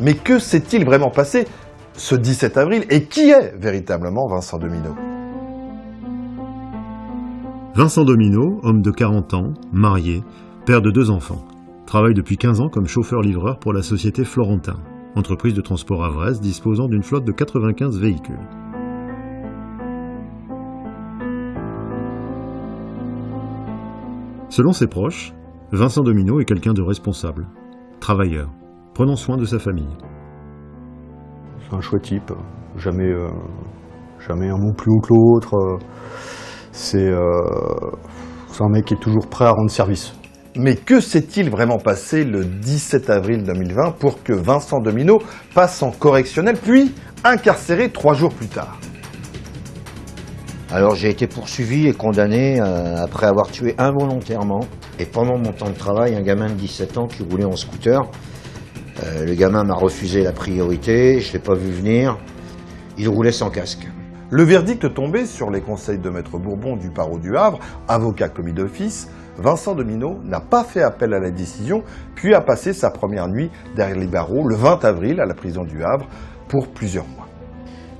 Mais que s'est-il vraiment passé ce 17 avril et qui est véritablement Vincent Domino? Vincent Domino, homme de 40 ans, marié, père de 2 enfants, travaille depuis 15 ans comme chauffeur-livreur pour la société Florentin, entreprise de transport havraise disposant d'une flotte de 95 véhicules. Selon ses proches, Vincent Domino est quelqu'un de responsable, travailleur, prenant soin de sa famille. C'est un chouette type, jamais un mot plus haut que l'autre. C'est un mec qui est toujours prêt à rendre service. Mais que s'est-il vraiment passé le 17 avril 2020 pour que Vincent Domino passe en correctionnel, puis incarcéré 3 jours plus tard? Alors j'ai été poursuivi et condamné après avoir tué involontairement et pendant mon temps de travail un gamin de 17 ans qui roulait en scooter. Le gamin m'a refusé la priorité, je ne l'ai pas vu venir, il roulait sans casque. Le verdict tombé sur les conseils de Maître Bourbon du barreau du Havre, avocat commis d'office, Vincent Domino n'a pas fait appel à la décision, puis a passé sa première nuit derrière les barreaux le 20 avril à la prison du Havre pour plusieurs mois.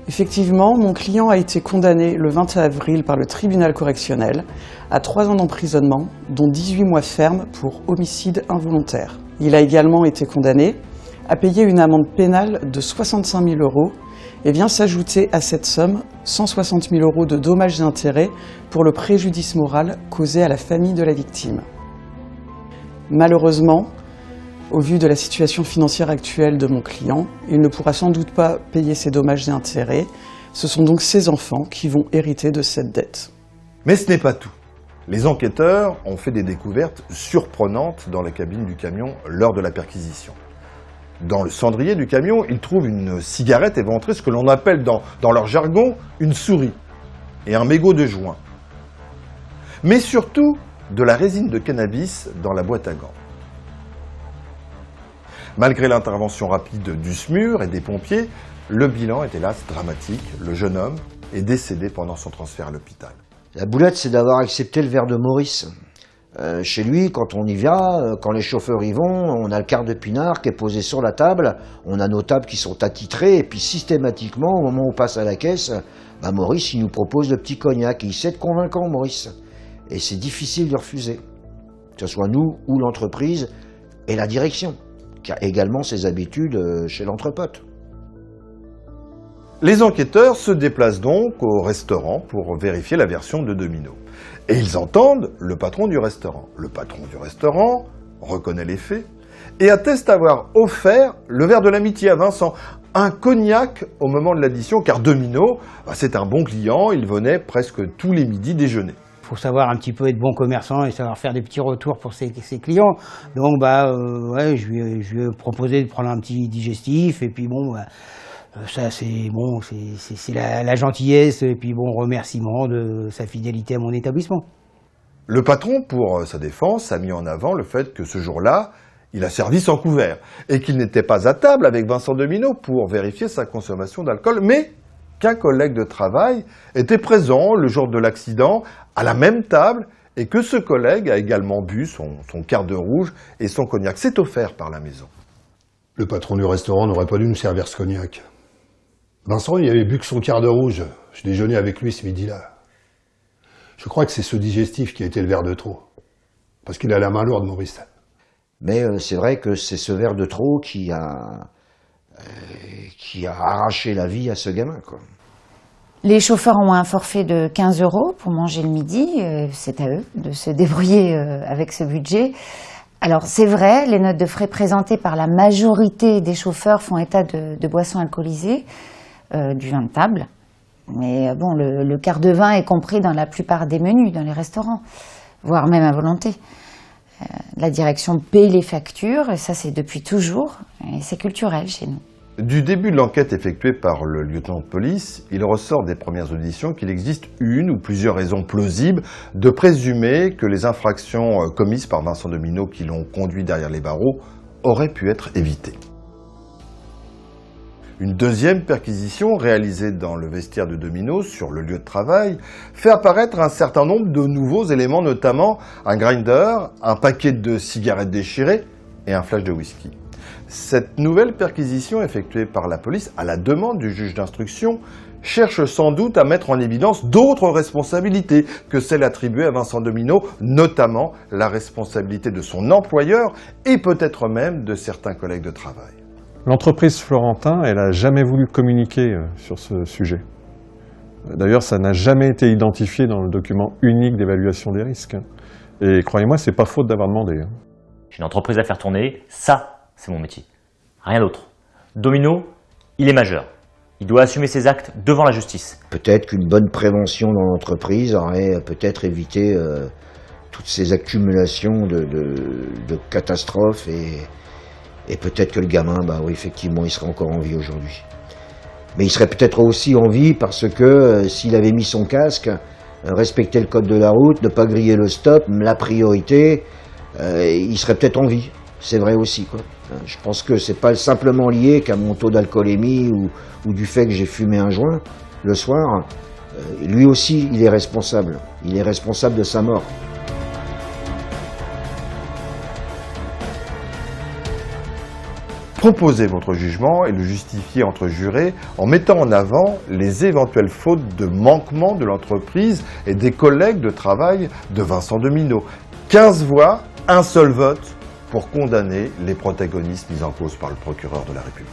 Effectivement, mon client a été condamné le 20 avril par le tribunal correctionnel à 3 ans d'emprisonnement, dont 18 mois fermes pour homicide involontaire. Il a également été condamné à payer une amende pénale de 65 000 € et vient s'ajouter à cette somme 160 000 € de dommages et intérêts pour le préjudice moral causé à la famille de la victime. Malheureusement, au vu de la situation financière actuelle de mon client, il ne pourra sans doute pas payer ses dommages et intérêts. Ce sont donc ses enfants qui vont hériter de cette dette. Mais ce n'est pas tout. Les enquêteurs ont fait des découvertes surprenantes dans la cabine du camion lors de la perquisition. Dans le cendrier du camion, ils trouvent une cigarette éventrée, ce que l'on appelle dans leur jargon une souris, et un mégot de joint. Mais surtout, de la résine de cannabis dans la boîte à gants. Malgré l'intervention rapide du SMUR et des pompiers, le bilan est hélas dramatique. Le jeune homme est décédé pendant son transfert à l'hôpital. La boulette, c'est d'avoir accepté le verre de Maurice. Chez lui, quand on y va, quand les chauffeurs y vont, on a le quart de pinard qui est posé sur la table, on a nos tables qui sont attitrées, et puis systématiquement, au moment où on passe à la caisse, Maurice, il nous propose le petit cognac, et il sait être convaincant, Maurice. Et c'est difficile de refuser, que ce soit nous ou l'entreprise et la direction, qui a également ses habitudes chez l'entrepote. Les enquêteurs se déplacent donc au restaurant pour vérifier la version de Domino. Et ils entendent le patron du restaurant. Le patron du restaurant reconnaît les faits et atteste avoir offert le verre de l'amitié à Vincent, un cognac au moment de l'addition, car Domino, c'est un bon client, il venait presque tous les midis déjeuner. Il faut savoir un petit peu être bon commerçant et savoir faire des petits retours pour ses clients. Donc je lui ai proposé de prendre un petit digestif et puis ça c'est bon, c'est la gentillesse et puis remerciement de sa fidélité à mon établissement. Le patron, pour sa défense, a mis en avant le fait que ce jour-là, il a servi sans couvert et qu'il n'était pas à table avec Vincent Domino pour vérifier sa consommation d'alcool, mais qu'un collègue de travail était présent le jour de l'accident à la même table et que ce collègue a également bu son quart de rouge et son cognac. C'est offert par la maison. Le patron du restaurant n'aurait pas dû nous servir ce cognac. Vincent, il avait bu que son quart de rouge. Je déjeunais avec lui ce midi-là. Je crois que c'est ce digestif qui a été le verre de trop. Parce qu'il a la main lourde, Maurice. Mais c'est vrai que c'est ce verre de trop qui a arraché la vie à ce gamin, quoi. Les chauffeurs ont un forfait de 15 € pour manger le midi. C'est à eux de se débrouiller avec ce budget. Alors c'est vrai, les notes de frais présentées par la majorité des chauffeurs font état de boissons alcoolisées, du vin de table. Mais le quart de vin est compris dans la plupart des menus, dans les restaurants, voire même à volonté. La direction paie les factures, et ça c'est depuis toujours, et c'est culturel chez nous. Du début de l'enquête effectuée par le lieutenant de police, il ressort des premières auditions qu'il existe une ou plusieurs raisons plausibles de présumer que les infractions commises par Vincent Domino qui l'ont conduit derrière les barreaux auraient pu être évitées. Une deuxième perquisition réalisée dans le vestiaire de Domino sur le lieu de travail fait apparaître un certain nombre de nouveaux éléments, notamment un grinder, un paquet de cigarettes déchirées et un flash de whisky. Cette nouvelle perquisition effectuée par la police à la demande du juge d'instruction cherche sans doute à mettre en évidence d'autres responsabilités que celles attribuées à Vincent Domino, notamment la responsabilité de son employeur et peut-être même de certains collègues de travail. L'entreprise Florentin, elle n'a jamais voulu communiquer sur ce sujet. D'ailleurs, ça n'a jamais été identifié dans le document unique d'évaluation des risques. Et croyez-moi, c'est pas faute d'avoir demandé. J'ai une entreprise à faire tourner, ça, c'est mon métier. Rien d'autre. Domino, il est majeur. Il doit assumer ses actes devant la justice. Peut-être qu'une bonne prévention dans l'entreprise aurait peut-être évité toutes ces accumulations de catastrophes et peut-être que le gamin, bah oui, effectivement, il serait encore en vie aujourd'hui. Mais il serait peut-être aussi en vie parce que s'il avait mis son casque, respecter le code de la route, ne pas griller le stop, la priorité, il serait peut-être en vie. C'est vrai aussi, quoi. Je pense que c'est pas simplement lié qu'à mon taux d'alcoolémie ou du fait que j'ai fumé un joint le soir. Lui aussi, il est responsable. Il est responsable de sa mort. Proposez votre jugement et le justifiez entre jurés en mettant en avant les éventuelles fautes de manquement de l'entreprise et des collègues de travail de Vincent Domino. 15 voix, un seul vote pour condamner les protagonistes mis en cause par le procureur de la République.